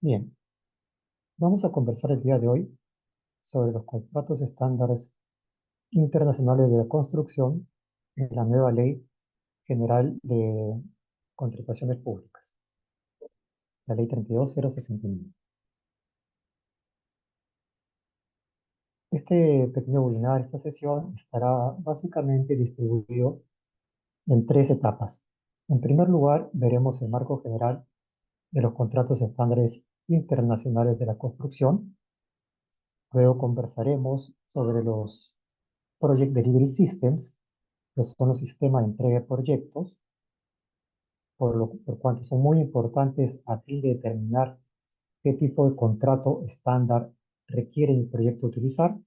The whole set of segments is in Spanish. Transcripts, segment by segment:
Bien, vamos a conversar el día de hoy sobre los contratos estándares internacionales de la construcción en la nueva Ley General de Contrataciones Públicas, la Ley 32069. Este pequeño webinar, esta sesión, estará básicamente distribuido en tres etapas. En primer lugar, veremos el marco general de los contratos estándares internacionales de la construcción. Luego conversaremos sobre los Project Delivery Systems, que son los sistemas de entrega de proyectos, por cuanto son muy importantes a fin de determinar qué tipo de contrato estándar requiere el proyecto utilizar.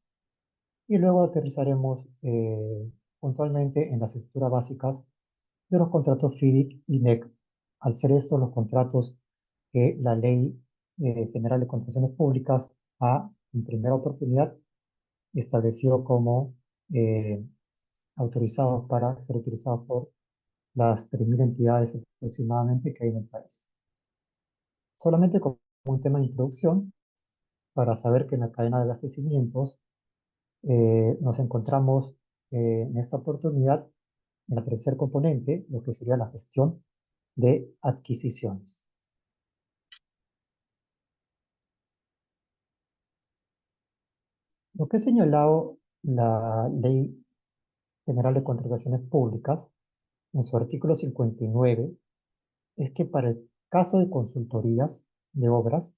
Y luego aterrizaremos puntualmente en las estructuras básicas de los contratos FIDIC y NEC. Al ser estos los contratos que la Ley General de Contrataciones Públicas ha, en primera oportunidad, establecido como eh, autorizados para ser utilizados por las 3.000 entidades aproximadamente que hay en el país. Solamente como un tema de introducción, para saber que en la cadena de abastecimientos nos encontramos en esta oportunidad en el tercer componente, lo que sería la gestión de adquisiciones. Lo que ha señalado la Ley General de Contrataciones Públicas en su artículo 59 es que para el caso de consultorías de obras,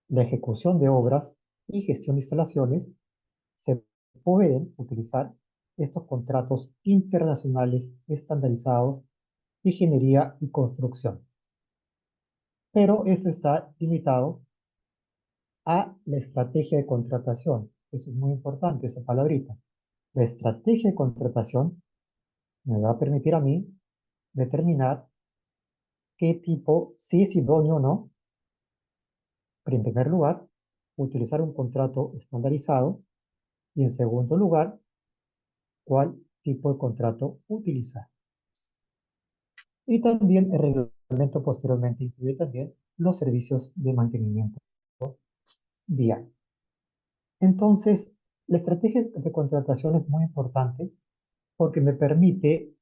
la ejecución de obras y gestión de instalaciones se pueden utilizar estos contratos internacionales estandarizados de ingeniería y construcción. Pero esto está limitado a la estrategia de contratación. Eso es muy importante, esa palabrita. La estrategia de contratación me va a permitir a mí determinar qué tipo, si es idóneo o no, pero en primer lugar, utilizar un contrato estandarizado y en segundo lugar, cuál tipo de contrato utilizar. Y también el reglamento posteriormente incluye también los servicios de mantenimiento vial. Entonces, la estrategia de contratación es muy importante porque me permite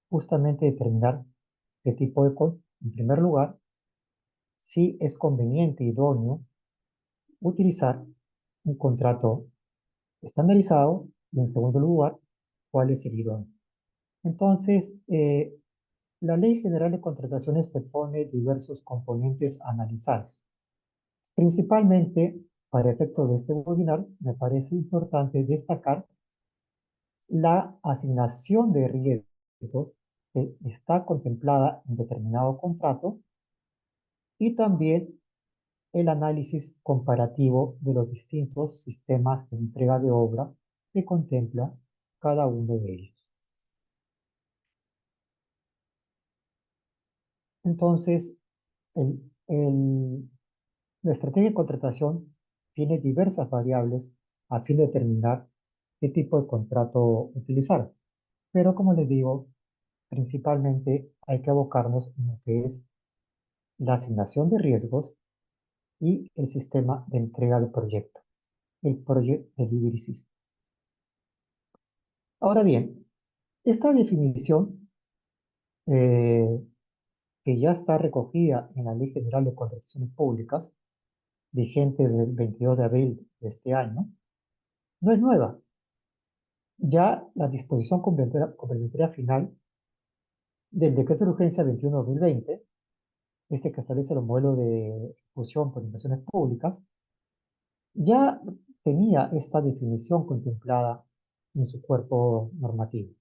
justamente determinar qué tipo en primer lugar, si es conveniente, idóneo, utilizar un contrato estandarizado y en segundo lugar, cuál es el idóneo. Entonces, la Ley General de Contrataciones te pone diversos componentes a analizar. Principalmente, para efectos de este webinar, me parece importante destacar la asignación de riesgos que está contemplada en determinado contrato y también el análisis comparativo de los distintos sistemas de entrega de obra que contempla cada uno de ellos. Entonces, la estrategia de contratación tiene diversas variables a fin de determinar qué tipo de contrato utilizar. Pero como les digo, principalmente hay que abocarnos en lo que es la asignación de riesgos y el sistema de entrega de proyecto, el Project Delivery System. Ahora bien, esta definición eh, que ya está recogida en la Ley General de Contrataciones Públicas, vigente del 22 de abril de este año, no es nueva. Ya la disposición complementaria final del Decreto de Urgencia 21-2020, este que establece los modelos de ejecución por inversiones públicas, ya tenía esta definición contemplada en su cuerpo normativo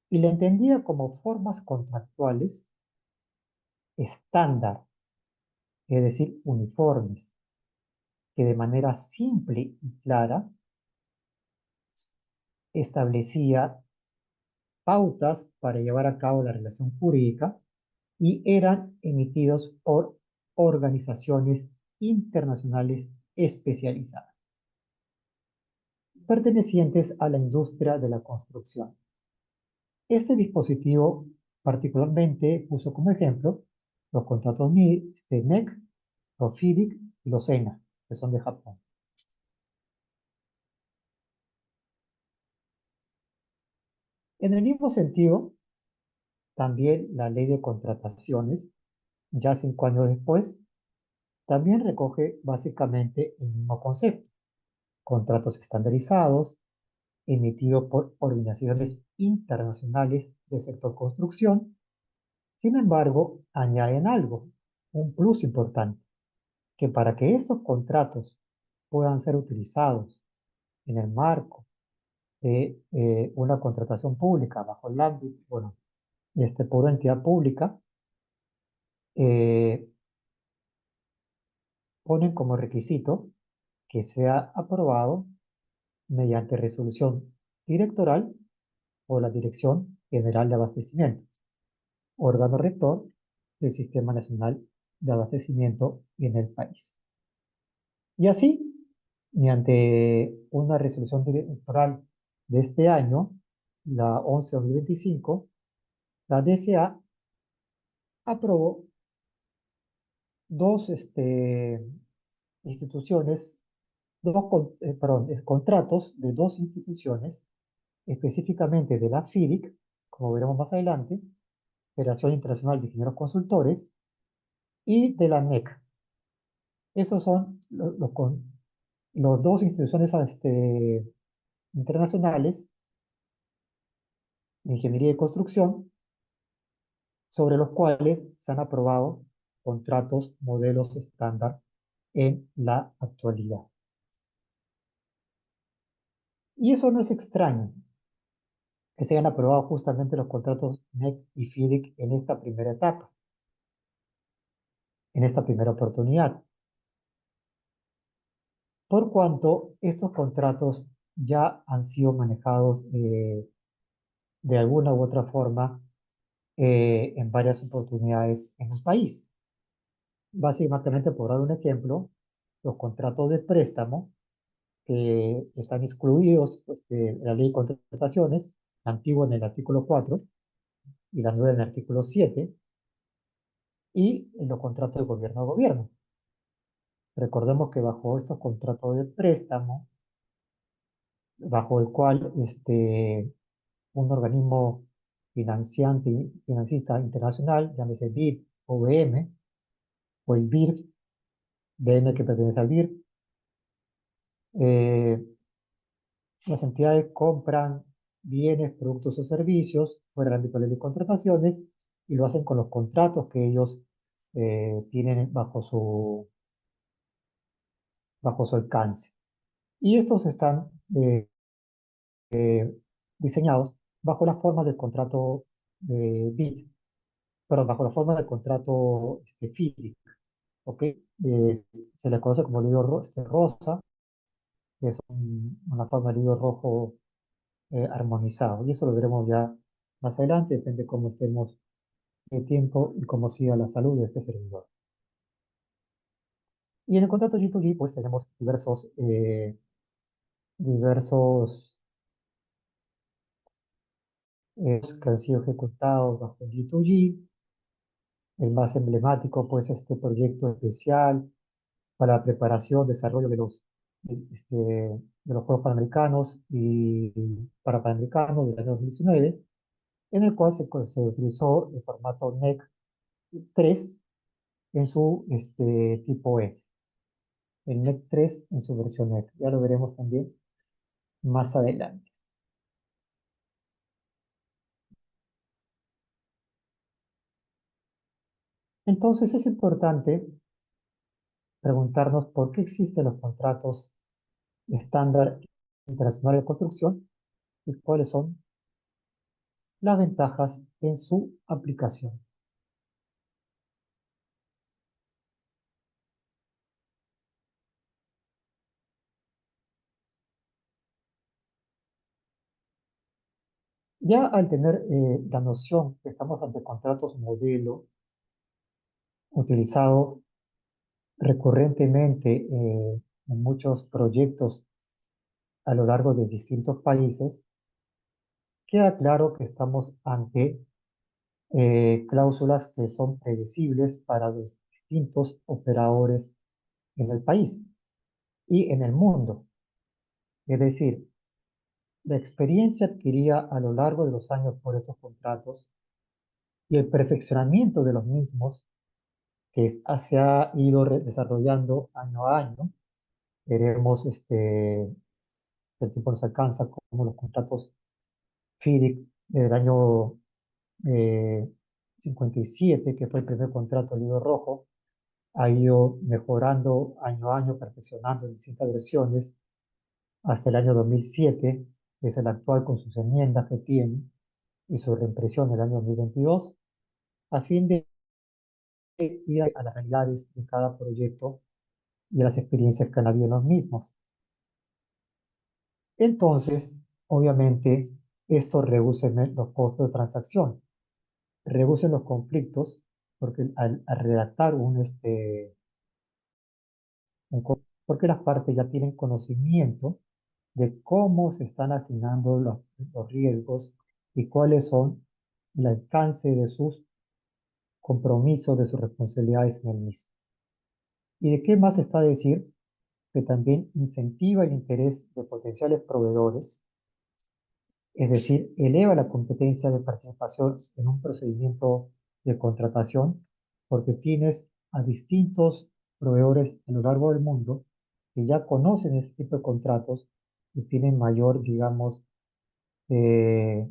y la entendía como formas contractuales estándar, es decir, uniformes, que de manera simple y clara establecía pautas para llevar a cabo la relación jurídica y eran emitidos por organizaciones internacionales especializadas, pertenecientes a la industria de la construcción. Este dispositivo particularmente puso como ejemplo los contratos NEC los FIDIC y los ENA, que son de Japón. En el mismo sentido, también la ley de contrataciones, ya 5 años después, también recoge básicamente el mismo concepto: contratos estandarizados emitidos por organizaciones internacionales del sector construcción. Sin embargo, añaden algo, un plus importante, que para que estos contratos puedan ser utilizados en el marco de una contratación pública bajo el ámbito, bueno, por entidad pública, eh, ponen como requisito que sea aprobado mediante resolución directoral o la Dirección General de Abastecimiento, órgano rector del Sistema Nacional de Abastecimiento en el país. Y así, mediante una resolución directoral de este año, la 11-2025, la DGA aprobó dos instituciones, contratos de dos instituciones, específicamente de la FIDIC, como veremos más adelante, Federación Internacional de Ingenieros Consultores, y de la NEC. Esos son los dos instituciones internacionales de ingeniería y construcción sobre los cuales se han aprobado contratos modelos estándar en la actualidad. Y eso no es extraño, que se hayan aprobado justamente los contratos NEC y FIDIC en esta primera etapa, en esta primera oportunidad, por cuanto estos contratos ya han sido manejados de alguna u otra forma en varias oportunidades en el país. Básicamente, por dar un ejemplo, los contratos de préstamo que están excluidos pues, de la ley de contrataciones, antiguo en el artículo 4 y la nueva en el artículo 7, y en los contratos de gobierno a gobierno. Recordemos que bajo estos contratos de préstamo, bajo el cual un organismo financista internacional, llámese BID o BM, o el BIRF, BM que pertenece al BIRF, eh, las entidades compran bienes, productos o servicios fuera del ámbito de la ley de contrataciones y lo hacen con los contratos que ellos tienen bajo su alcance. Y estos están diseñados bajo la forma del contrato BID, perdón, bajo la forma del contrato FIDIC, ¿ok? Se le conoce como libro rosa, que es una forma de libro rojo armonizado. Y eso lo veremos ya más adelante, depende cómo estemos de tiempo y cómo siga la salud de este servidor. Y en el contrato G2G, pues tenemos diversos que han sido ejecutados bajo G2G. El más emblemático, pues, este proyecto especial para la preparación, desarrollo de los Juegos Panamericanos y para Panamericanos del año 2019, en el cual se utilizó el formato NEC 3 en su tipo E, el NEC 3 en su versión NEC. Ya lo veremos también más adelante. Entonces es importante preguntarnos por qué existen los contratos estándar internacional de construcción y cuáles son las ventajas en su aplicación. Ya al tener la noción que estamos ante contratos modelo utilizado recurrentemente en muchos proyectos a lo largo de distintos países, queda claro que estamos ante cláusulas que son predecibles para los distintos operadores en el país y en el mundo. Es decir, la experiencia adquirida a lo largo de los años por estos contratos y el perfeccionamiento de los mismos se ha ido desarrollando año a año. Veremos el tiempo nos alcanza, como los contratos FIDIC del año eh, 57, que fue el primer contrato del libro rojo, ha ido mejorando año a año, perfeccionando en distintas versiones, hasta el año 2007, que es el actual con sus enmiendas que tiene y su reimpresión en el año 2022, a fin de ir a las realidades de cada proyecto y a las experiencias que han habido en los mismos. Entonces, obviamente, esto reduce los costos de transacción, reduce los conflictos, porque al redactar porque las partes ya tienen conocimiento de cómo se están asignando los riesgos y cuáles son el alcance de sus compromisos, de sus responsabilidades en el mismo. ¿Y de qué más está a decir? Que también incentiva el interés de potenciales proveedores, es decir, eleva la competencia de participación en un procedimiento de contratación, porque tienes a distintos proveedores a lo largo del mundo que ya conocen este tipo de contratos y tienen mayor, digamos, eh,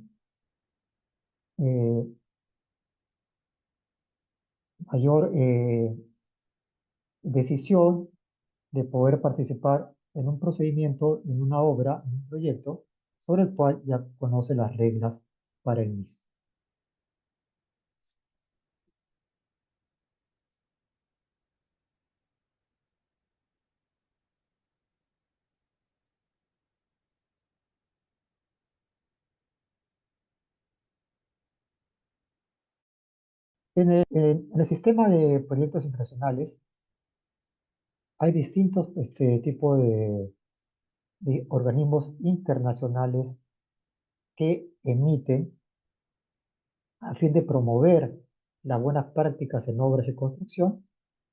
eh, mayor decisión de poder participar en un procedimiento, en una obra, en un proyecto, sobre el cual ya conoce las reglas para el mismo. En el sistema de proyectos internacionales hay distintos tipos de organismos internacionales que emiten a fin de promover las buenas prácticas en obras y construcción,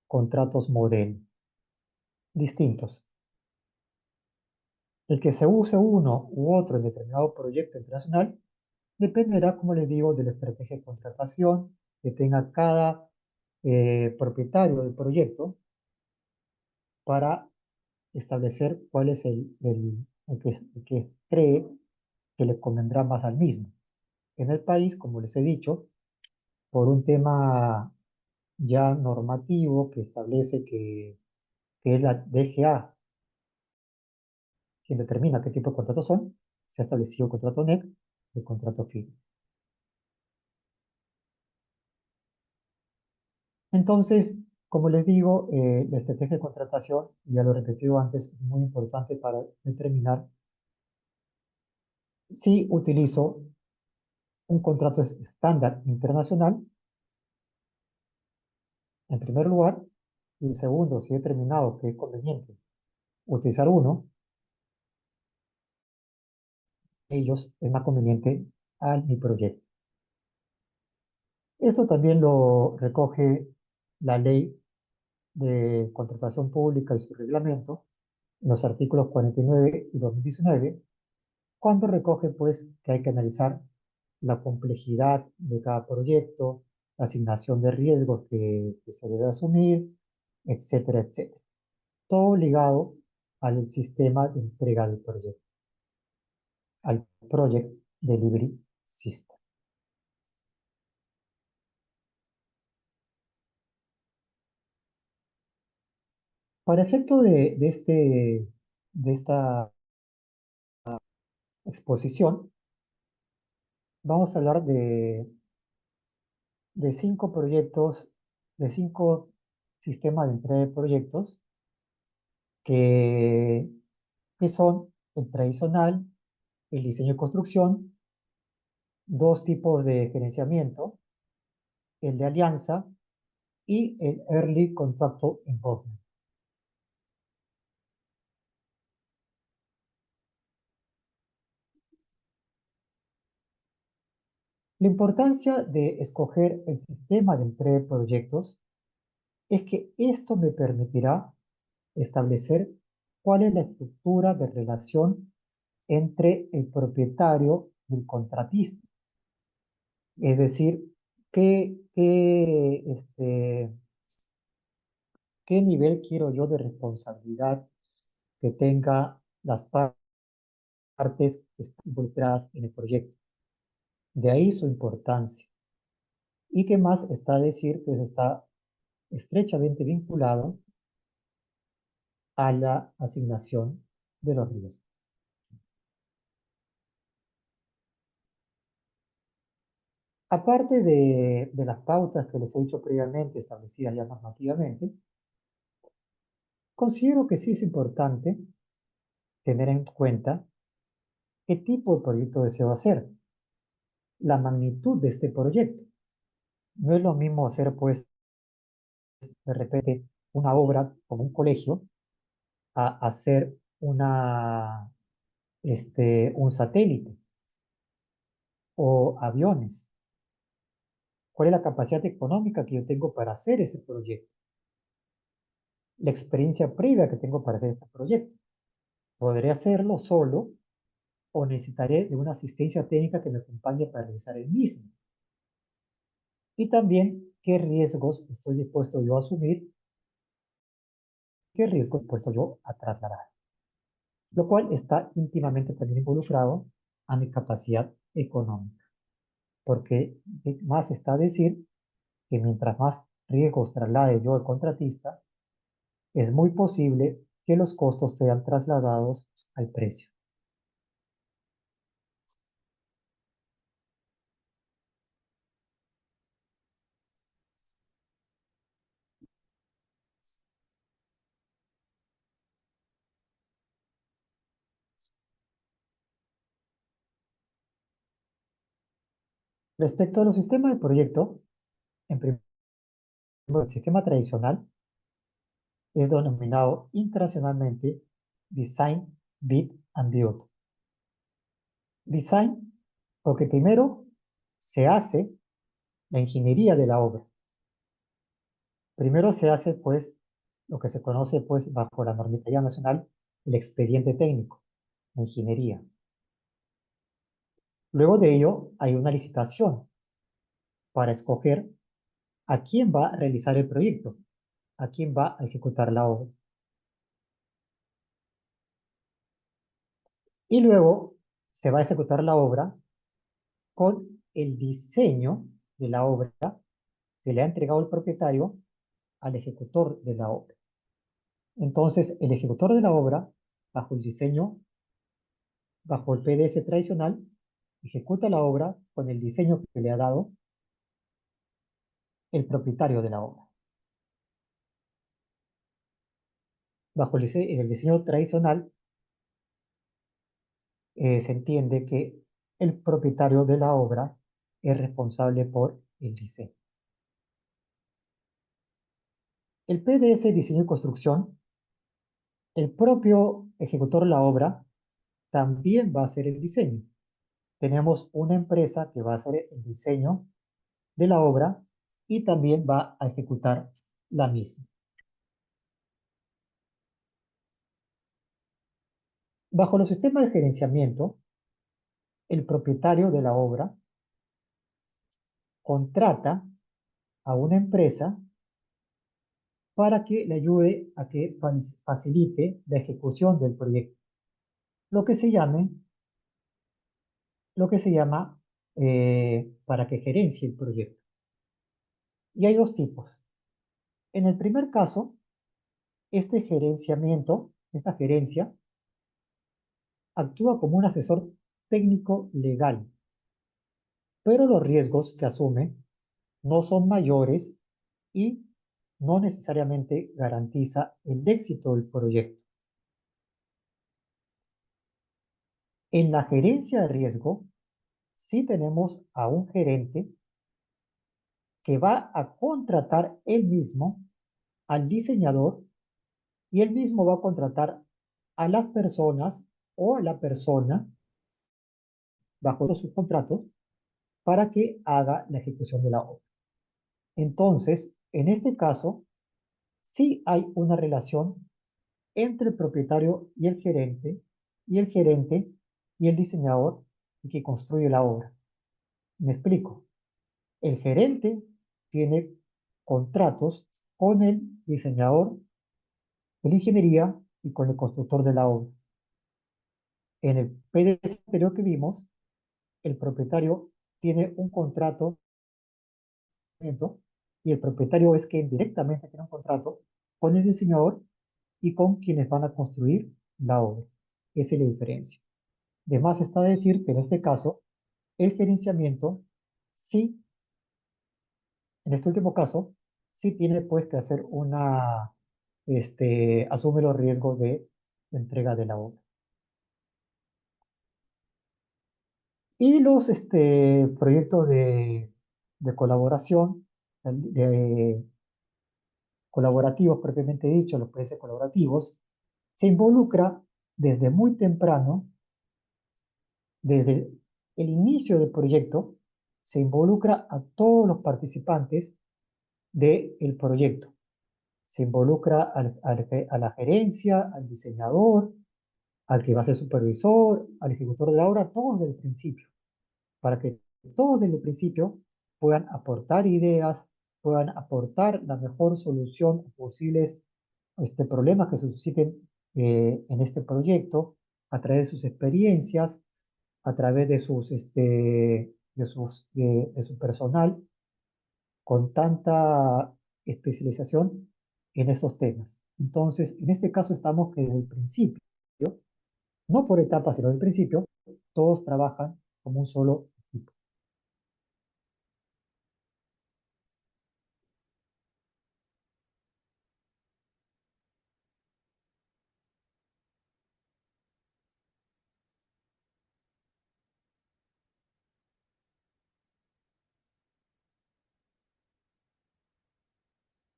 contratos modelo distintos. El que se use uno u otro en determinado proyecto internacional dependerá, como les digo, de la estrategia de contratación que tenga cada propietario del proyecto para establecer cuál es el que cree que le convendrá más al mismo. En el país, como les he dicho, por un tema ya normativo que establece que es la DGA quien determina qué tipo de contratos son, se ha establecido el contrato NEC y el contrato FIDE. Entonces, como les digo, la estrategia de contratación, ya lo he repetido antes, es muy importante para determinar si utilizo un contrato estándar internacional, en primer lugar, y en segundo, si he determinado que es conveniente utilizar uno, ellos es más conveniente a mi proyecto. Esto también lo recoge la ley de contratación pública y su reglamento, en los artículos 49 y 2019, cuando recoge pues que hay que analizar la complejidad de cada proyecto, la asignación de riesgos que se debe asumir, etcétera, etcétera. Todo ligado al sistema de entrega del proyecto, al Project Delivery System. Para efecto de esta exposición, vamos a hablar de 5 proyectos, de 5 sistemas de entrega de proyectos que, que son el tradicional, el diseño y construcción, 2 tipos de gerenciamiento, el de alianza y el Early Contractor Involvement. La importancia de escoger el sistema de entrega de proyectos es que esto me permitirá establecer cuál es la estructura de relación entre el propietario y el contratista. Es decir, qué nivel quiero yo de responsabilidad que tenga las partes que están involucradas en el proyecto. De ahí su importancia. Y qué más está a decir que eso está estrechamente vinculado a la asignación de los riesgos. Aparte de las pautas que les he dicho previamente, establecidas ya normativamente, considero que sí es importante tener en cuenta qué tipo de proyecto deseo hacer, la magnitud de este proyecto. No es lo mismo hacer, pues, de repente, una obra como un colegio, a hacer un satélite o aviones. ¿Cuál es la capacidad económica que yo tengo para hacer ese proyecto? La experiencia previa que tengo para hacer este proyecto. ¿Podré hacerlo solo o necesitaré de una asistencia técnica que me acompañe para realizar el mismo? Y también, ¿qué riesgos estoy dispuesto yo a asumir? ¿Qué riesgos estoy dispuesto yo a trasladar? Lo cual está íntimamente también involucrado a mi capacidad económica, porque más está decir que mientras más riesgos traslade yo al contratista, es muy posible que los costos sean trasladados al precio. Respecto a los sistemas de proyecto, en primer lugar, el sistema tradicional es denominado internacionalmente Design, Bid and Build. Design, porque primero se hace la ingeniería de la obra. Primero se hace, pues, lo que se conoce, pues, bajo la normativa nacional, el expediente técnico, la ingeniería. Luego de ello, hay una licitación para escoger a quién va a realizar el proyecto, a quién va a ejecutar la obra. Y luego se va a ejecutar la obra con el diseño de la obra que le ha entregado el propietario al ejecutor de la obra. Entonces, el ejecutor de la obra, bajo el diseño, bajo el PDS tradicional, ejecuta la obra con el diseño que le ha dado el propietario de la obra. Bajo el diseño tradicional, se entiende que el propietario de la obra es responsable por el diseño. El PDS diseño y construcción, el propio ejecutor de la obra también va a hacer el diseño. Tenemos una empresa que va a hacer el diseño de la obra y también va a ejecutar la misma. Bajo los sistemas de gerenciamiento, el propietario de la obra contrata a una empresa para que le ayude a que facilite la ejecución del proyecto, lo que se llame, lo que se llama para que gerencie el proyecto. Y hay dos tipos. En el primer caso, este gerenciamiento, esta gerencia, actúa como un asesor técnico legal, pero los riesgos que asume no son mayores y no necesariamente garantiza el éxito del proyecto. En la gerencia de riesgo, sí tenemos a un gerente que va a contratar él mismo al diseñador y él mismo va a contratar a las personas o a la persona bajo sus contratos para que haga la ejecución de la obra. Entonces, en este caso, sí hay una relación entre el propietario y el gerente y el diseñador que construye la obra. Me explico. El gerente tiene contratos con el diseñador de la ingeniería y con el constructor de la obra. En el PDS anterior que vimos, el propietario tiene un contrato y el propietario es quien directamente tiene un contrato con el diseñador y con quienes van a construir la obra. Esa es la diferencia. De más está decir que en este caso, el gerenciamiento sí, en este último caso, sí tiene pues que hacer asume los riesgos de entrega de la obra. Y los proyectos de colaboración, de colaborativos propiamente dicho, los proyectos colaborativos, se involucra desde muy temprano, desde el inicio del proyecto, se involucra a todos los participantes del proyecto. Se involucra a la gerencia, al diseñador, al que va a ser supervisor, al ejecutor de la obra, todos desde el principio, para que todos desde el principio puedan aportar ideas, puedan aportar la mejor solución a posibles problemas que se susciten en este proyecto, a través de sus experiencias, a través de su personal, con tanta especialización en estos temas. Entonces, en este caso estamos que desde el principio, no por etapas, sino desde el principio, todos trabajan como un solo equipo.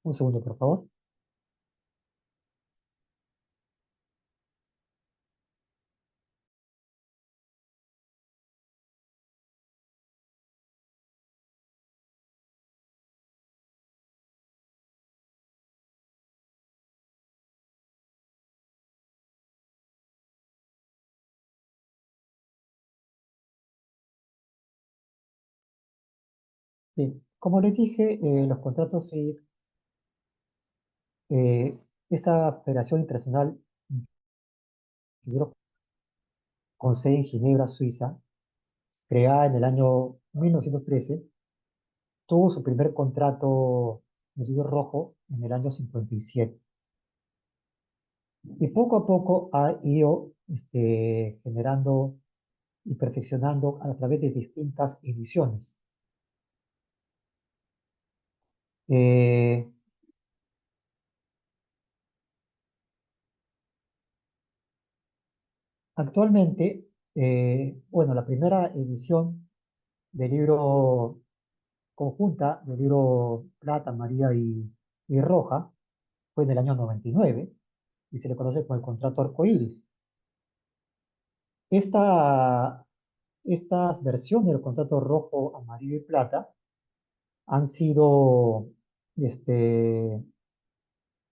Un segundo, por favor. Bien, como les dije, los contratos FIDIC, esta Federación Internacional con sede en Ginebra, Suiza, creada en el año 1913, tuvo su primer contrato de libro rojo en el año 57. Y poco a poco ha ido generando y perfeccionando a través de distintas ediciones. Eh, Actualmente, bueno, la primera edición del libro conjunta, del libro Plata, María y Roja, fue en el año 99 y se le conoce como el contrato arcoíris. Esta, estas versiones del contrato rojo, amarillo y plata han sido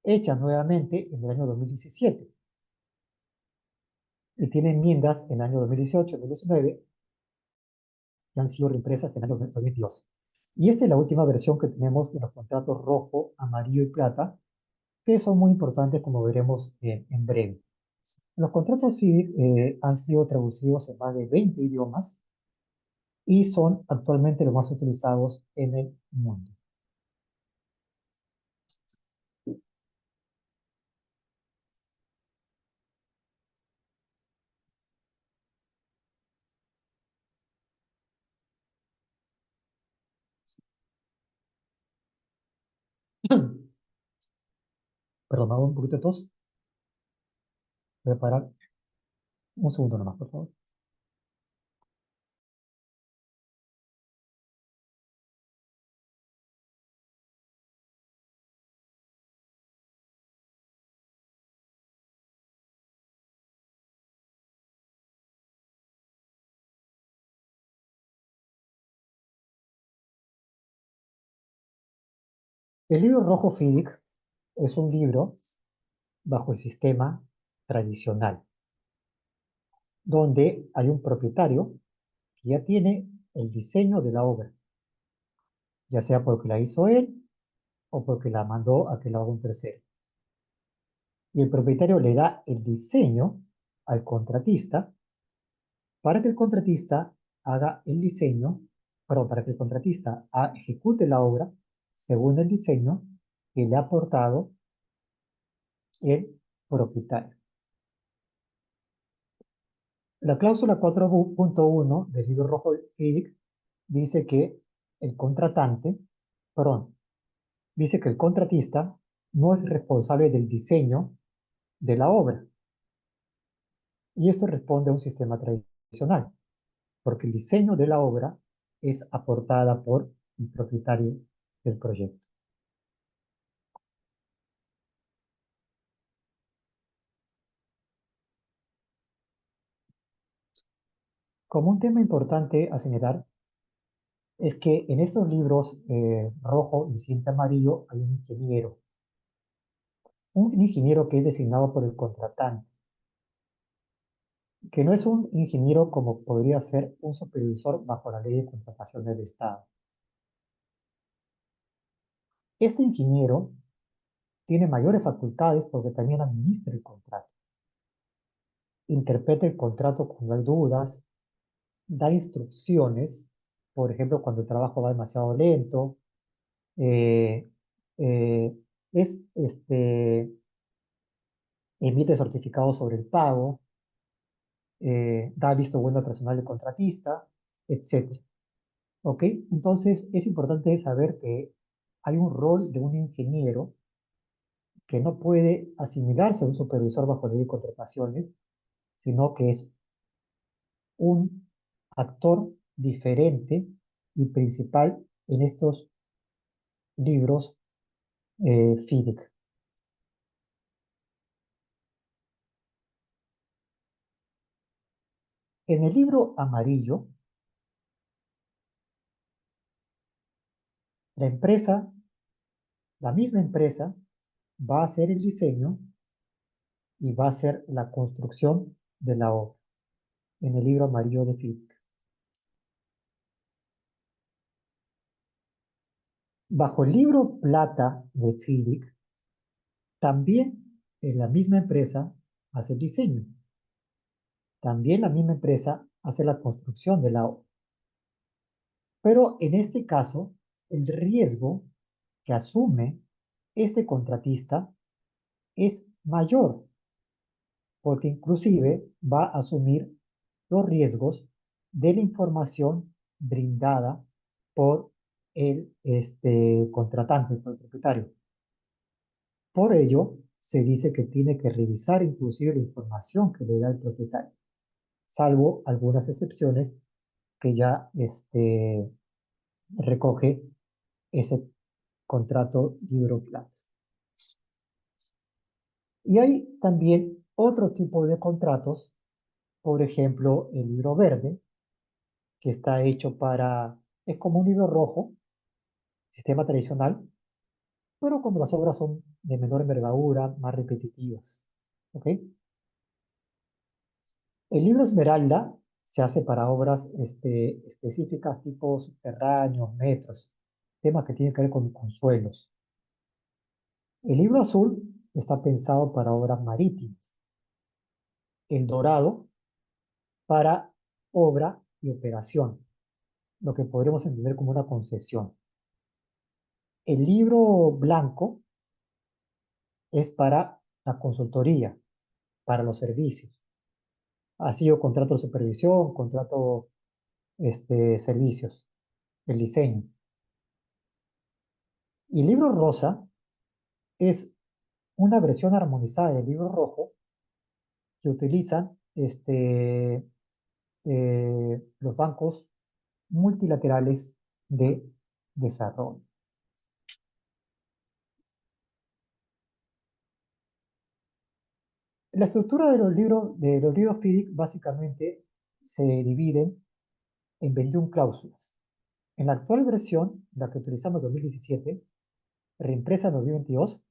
hechas nuevamente en el año 2017 y tienen enmiendas en el año 2018, 2019 que han sido reimpresas en el año 2022. Y esta es la última versión que tenemos de los contratos rojo, amarillo y plata, que son muy importantes como veremos en breve. Los contratos CIVIC han sido traducidos en más de 20 idiomas y son actualmente los más utilizados en el mundo. Perdón, hago un poquito de tos. Voy a parar un segundo nomás, por favor. El libro rojo FIDIC es un libro bajo el sistema tradicional, donde hay un propietario que ya tiene el diseño de la obra, ya sea porque la hizo él o porque la mandó a que lo haga un tercero. Y el propietario le da el diseño al contratista para que el contratista haga el diseño, perdón, para que el contratista ejecute la obra según el diseño que le ha aportado el propietario. La cláusula 4.1 del libro rojo FIDIC dice que el contratante, perdón, dice que el contratista no es responsable del diseño de la obra. Y esto responde a un sistema tradicional, porque el diseño de la obra es aportada por el propietario del proyecto. Como un tema importante a señalar, es que en estos libros rojo y cinta amarillo hay un ingeniero que es designado por el contratante, que no es un ingeniero como podría ser un supervisor bajo la ley de contratación del Estado. Este ingeniero tiene mayores facultades porque también administra el contrato, interpreta el contrato cuando hay dudas, da instrucciones, por ejemplo, cuando el trabajo va demasiado lento, eh, eh, emite certificados sobre el pago, da visto bueno al personal del contratista, etcétera. ¿Ok? Entonces es importante saber que hay un rol de un ingeniero que no puede asimilarse a un supervisor bajo ley de contrataciones, sino que es un actor diferente y principal en estos libros FIDIC. En el libro amarillo, la empresa, la misma empresa, va a hacer el diseño y va a hacer la construcción de la obra, en el libro amarillo de FIDIC. Bajo el libro plata de FIDIC, también la misma empresa hace el diseño. También la misma empresa hace la construcción de la obra. Pero en este caso, el riesgo que asume este contratista es mayor, porque inclusive va a asumir los riesgos de la información brindada por el contratante, por el propietario. Por ello, se dice que tiene que revisar inclusive la información que le da el propietario, salvo algunas excepciones que ya recoge ese contrato libro plata. Y hay también otro tipo de contratos, por ejemplo, el libro verde, que está hecho es como un libro rojo, sistema tradicional, pero cuando las obras son de menor envergadura, más repetitivas. ¿Ok? El libro Esmeralda se hace para obras específicas tipo subterráneos, metros, temas que tienen que ver con suelos. El libro azul está pensado para obras marítimas. El dorado para obra y operación, lo que podremos entender como una concesión. El libro blanco es para la consultoría, para los servicios. Ha sido contrato de supervisión, contrato servicios, el diseño. Y el libro rosa es una versión armonizada del libro rojo que utilizan los bancos multilaterales de desarrollo. La estructura de los libros FIDIC básicamente se dividen en 21 cláusulas. En la actual versión, la que utilizamos en 2017, reimpresa en 2022,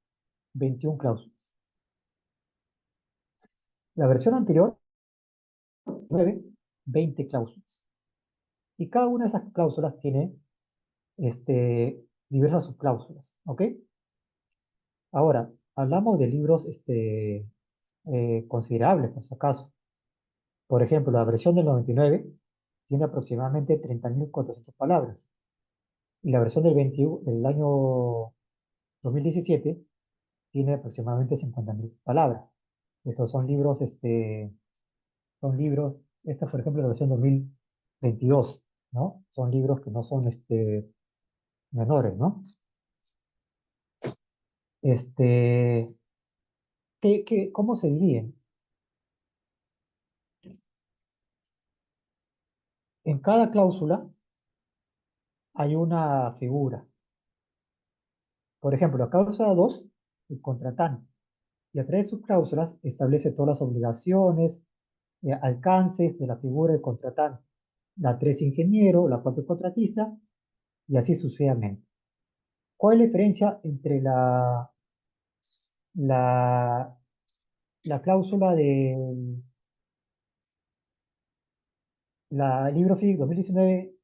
21 cláusulas. La versión anterior, 9, 20 cláusulas. Y cada una de esas cláusulas tiene diversas subcláusulas, ¿ok? Ahora, hablamos de libros considerables, por si acaso. Por ejemplo, la versión del 99 tiene aproximadamente 30.400 palabras. Y la versión del 21, del año 2017 tiene aproximadamente 50.000 palabras. Estos son libros, esta por ejemplo la versión 2022, ¿no? Son libros que no son menores, ¿no? Este, ¿Cómo se dividen? En cada cláusula hay una figura. Por ejemplo, la cláusula 2, el contratante, y a través de sus cláusulas establece todas las obligaciones, alcances de la figura del contratante. La 3, ingeniero, la 4, contratista, y así sucesivamente. ¿Cuál es la diferencia entre la, la cláusula de la Libro FIC 2019,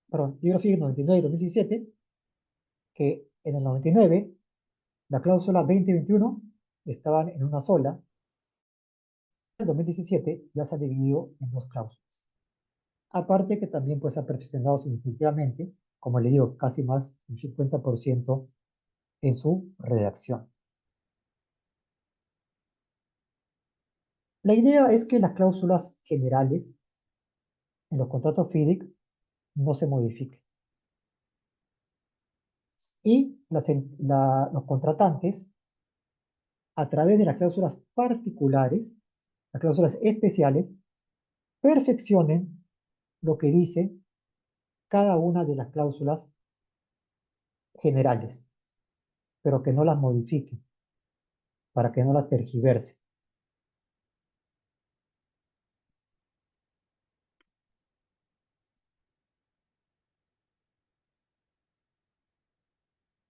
perdón, Libro FIC 99 y 2017? Que en el 99 la cláusula 20 y 21 estaban en una sola. En el 2017 ya se ha dividido en dos cláusulas. Aparte que también pues, se ha perfeccionado significativamente, como le digo, casi más del 50% en su redacción. La idea es que las cláusulas generales en los contratos FIDIC no se modifiquen. Y los contratantes, a través de las cláusulas particulares, las cláusulas especiales, perfeccionen lo que dice cada una de las cláusulas generales, pero que no las modifiquen, para que no las tergiverse.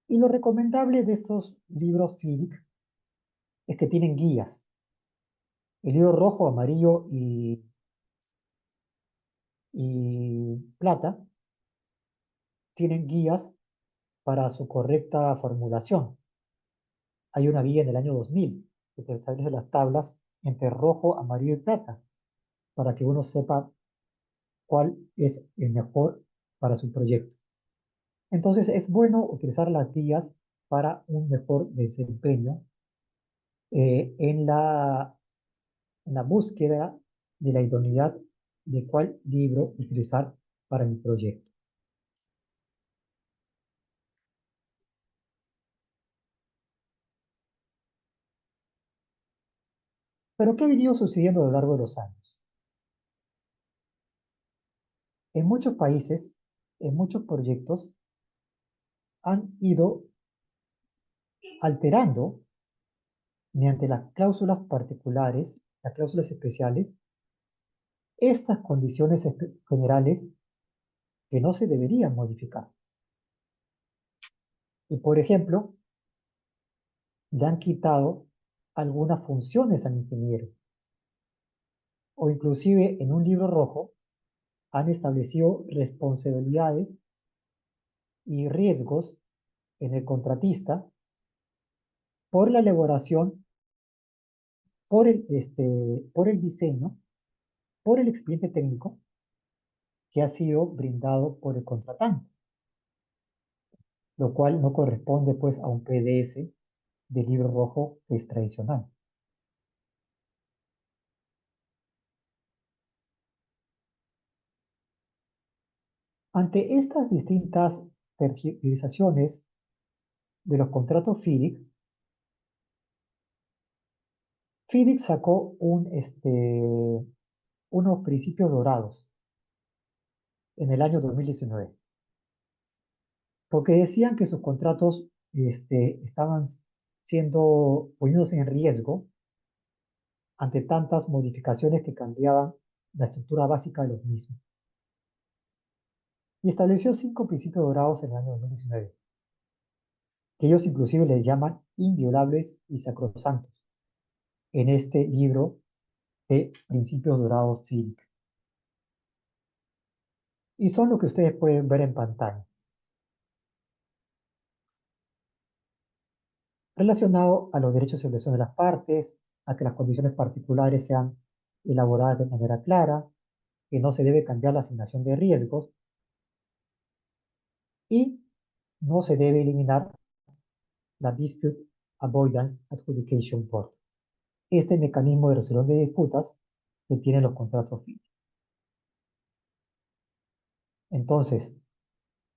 Y lo recomendable de estos libros FIDIC es que tienen guías. El libro rojo, amarillo y plata tienen guías para su correcta formulación. Hay una guía en el año 2000 que te establece las tablas entre rojo, amarillo y plata, para que uno sepa cuál es el mejor para su proyecto. Entonces es bueno utilizar las guías para un mejor desempeño en la búsqueda de la idoneidad de cuál libro utilizar para mi proyecto. Pero ¿qué ha venido sucediendo a lo largo de los años? En muchos países, en muchos proyectos, han ido alterando mediante las cláusulas particulares, las cláusulas especiales, estas condiciones generales que no se deberían modificar. Y por ejemplo, le han quitado algunas funciones al ingeniero, o inclusive en un libro rojo han establecido responsabilidades y riesgos en el contratista por la elaboración, por el diseño, por el expediente técnico que ha sido brindado por el contratante, lo cual no corresponde pues a un PDS de libro rojo que es tradicional. Ante estas distintas tergiversaciones de los contratos FIDIC, FIDIC sacó unos principios dorados en el año 2019, porque decían que sus contratos estaban poniéndose en riesgo ante tantas modificaciones que cambiaban la estructura básica de los mismos. Y estableció 5 principios dorados en el año 2019, que ellos inclusive les llaman inviolables y sacrosantos en este libro de Principios Dorados FIDIC. Y son lo que ustedes pueden ver en pantalla. Relacionado a los derechos y obligaciones de las partes, a que las condiciones particulares sean elaboradas de manera clara, que no se debe cambiar la asignación de riesgos y no se debe eliminar la Dispute Avoidance Adjudication Board, este mecanismo de resolución de disputas que tienen los contratos FIDIC. Entonces,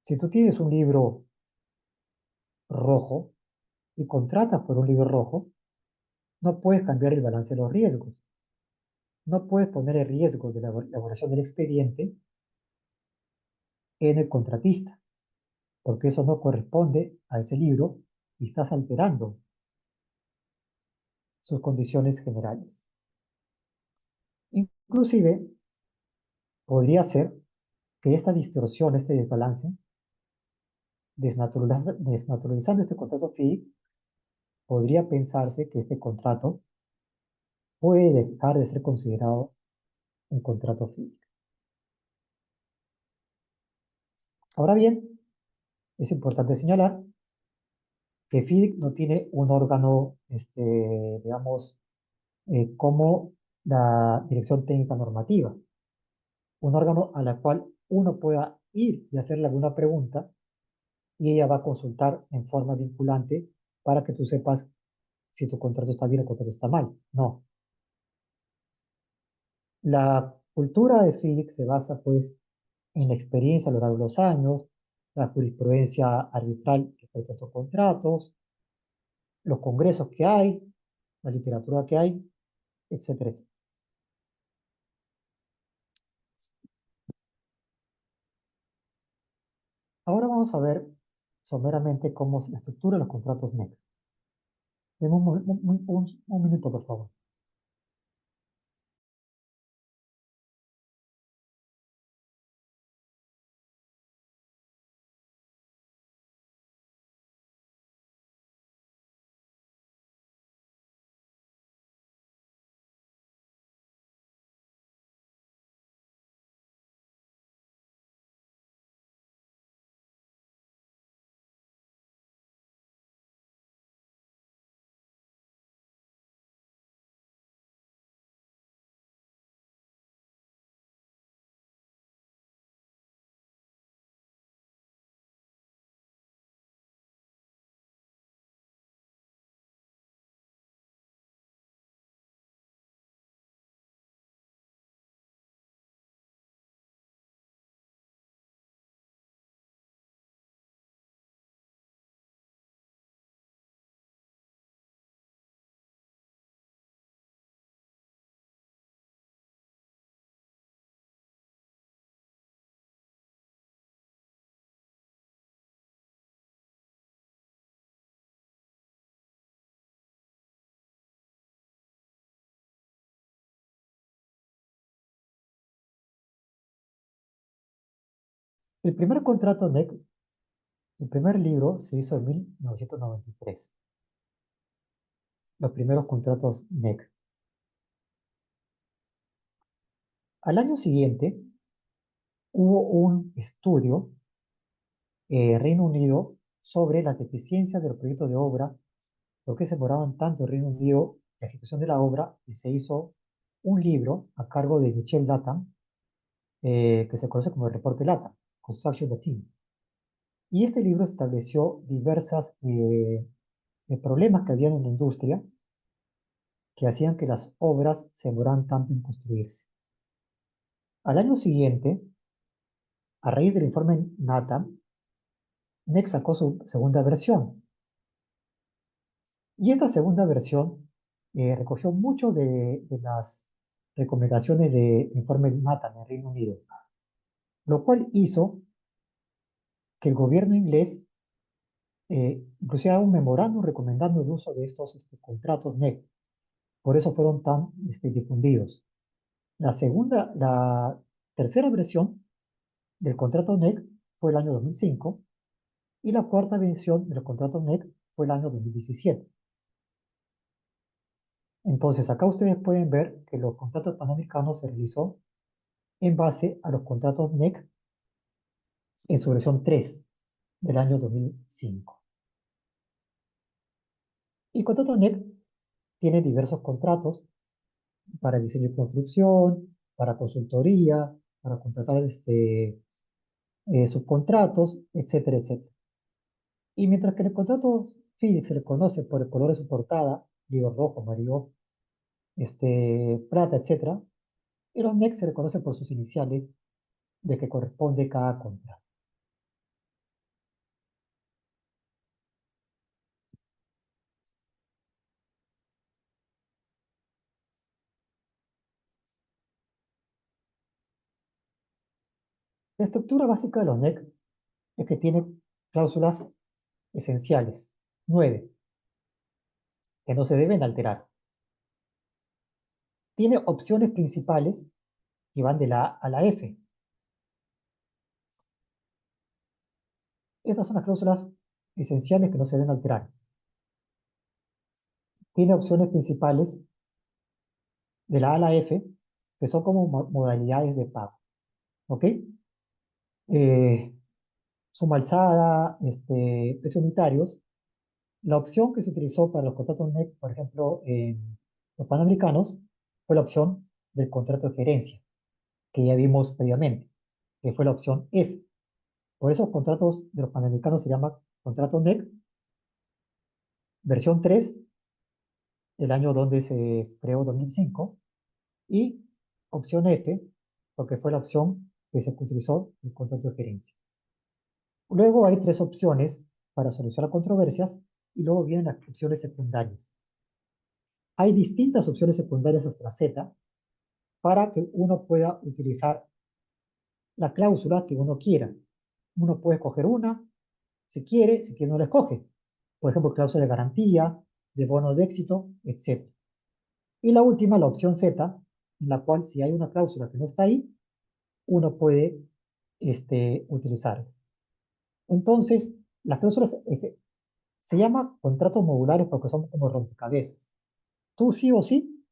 si tú tienes un libro rojo y contratas por un libro rojo, no puedes cambiar el balance de los riesgos. No puedes poner el riesgo de la elaboración del expediente en el contratista, porque eso no corresponde a ese libro y estás alterando sus condiciones generales. Inclusive, podría ser que esta distorsión, este desbalance, desnaturalizando este contrato FIDIC, podría pensarse que este contrato puede dejar de ser considerado un contrato FIDIC. Ahora bien, es importante señalar que FIDIC no tiene un órgano, digamos, como la Dirección Técnica Normativa, un órgano a la cual uno pueda ir y hacerle alguna pregunta y ella va a consultar en forma vinculante para que tú sepas si tu contrato está bien o tu contrato está mal. No. La cultura de FIDIC se basa pues en la experiencia a lo largo de los años, la jurisprudencia arbitral respecto a estos contratos, los congresos que hay, la literatura que hay, etcétera, etcétera. Ahora vamos a ver someramente cómo se estructuran los contratos NEC. Denme un minuto, por favor. El primer contrato NEC, el primer libro, se hizo en 1993. Los primeros contratos NEC. Al año siguiente, hubo un estudio en Reino Unido sobre las deficiencias del proyecto de obra, por qué se demoraban tanto en Reino Unido la ejecución de la obra, y se hizo un libro a cargo de Michel Latham, que se conoce como el reporte Latham, Construction Team. Y este libro estableció diversas problemas que había en la industria que hacían que las obras se demoraran tanto en construirse. Al año siguiente, a raíz del informe NATAM, NEC sacó su segunda versión. Y esta segunda versión recogió mucho de las recomendaciones del informe NATAM en Reino Unido, lo cual hizo que el gobierno inglés inclusive haga un memorándum recomendando el uso de estos contratos NEC. Por eso fueron tan difundidos. La tercera versión del contrato NEC fue el año 2005 y la cuarta versión del contrato NEC fue el año 2017. Entonces, acá ustedes pueden ver que los contratos panamericanos se realizó en base a los contratos NEC en su versión 3 del año 2005. Y el contrato NEC tiene diversos contratos para diseño y construcción, para consultoría, para contratar subcontratos, etcétera, etcétera. Y mientras que en el contrato FIDIC se le conoce por el color de su portada, digo rojo, amarillo, plata, etcétera, y los NEC se le conoce por sus iniciales de que corresponde cada contrato. La estructura básica de los NEC es que tiene cláusulas esenciales, 9, que no se deben alterar. Tiene opciones principales que van de la A a la F. Estas son las cláusulas esenciales que no se deben alterar. Tiene opciones principales de la A a la F, que son como modalidades de pago. ¿Ok? Eh, Suma alzada, precios unitarios. La opción que se utilizó para los contratos NEC, por ejemplo, en los panamericanos, fue la opción del contrato de gerencia, que ya vimos previamente, que fue la opción F. Por esos contratos de los panamericanos se llama contrato NEC, versión 3, el año donde se creó 2005, y opción F, porque fue la opción que se utilizó en el contrato de gerencia. Luego hay tres opciones para solucionar controversias y luego vienen las opciones secundarias. Hay distintas opciones secundarias hasta la Z para que uno pueda utilizar la cláusula que uno quiera. Uno puede escoger una, si quiere no la escoge. Por ejemplo, cláusula de garantía, de bono de éxito, etc. Y la última, la opción Z, en la cual si hay una cláusula que no está ahí, uno puede utilizarla. Entonces, las cláusulas se llama contratos modulares porque son como rompecabezas. Tú sí o sí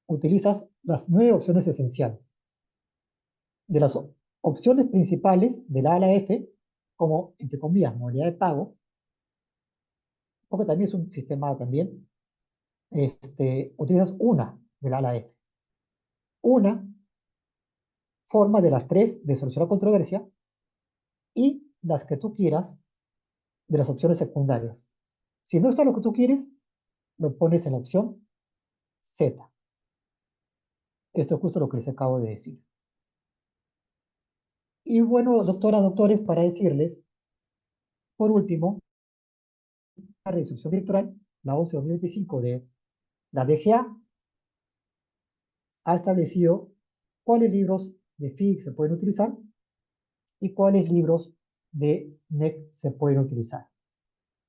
utilizas las 9 opciones esenciales. De las opciones principales de la A a la F, como, entre comillas, modalidad de pago, porque también es un sistema también, utilizas una de la A a la F. Una forma de las tres de solucionar controversia y las que tú quieras de las opciones secundarias. Si no está lo que tú quieres, lo pones en la opción Z. Esto es justo lo que les acabo de decir. Y bueno, doctora, doctores, para decirles, por último, la resolución directoral, la 11-2025 de la DGA, ha establecido cuáles libros de FIG se pueden utilizar y cuáles libros de NEC se pueden utilizar.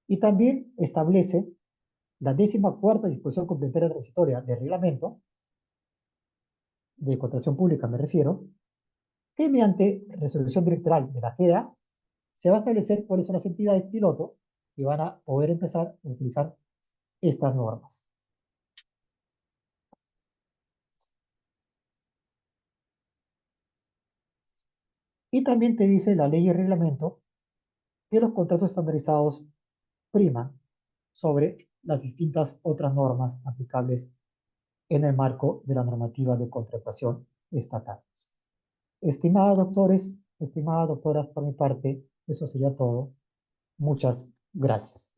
Y también establece la 14ª disposición complementaria transitoria de reglamento, de contratación pública me refiero, que mediante resolución directoral de la GEA se va a establecer cuáles son las entidades piloto que van a poder empezar a utilizar estas normas. Y también te dice la ley y el reglamento que los contratos estandarizados priman sobre las distintas otras normas aplicables en el marco de la normativa de contratación estatal. Estimados doctores, estimadas doctoras, por mi parte, eso sería todo. Muchas gracias.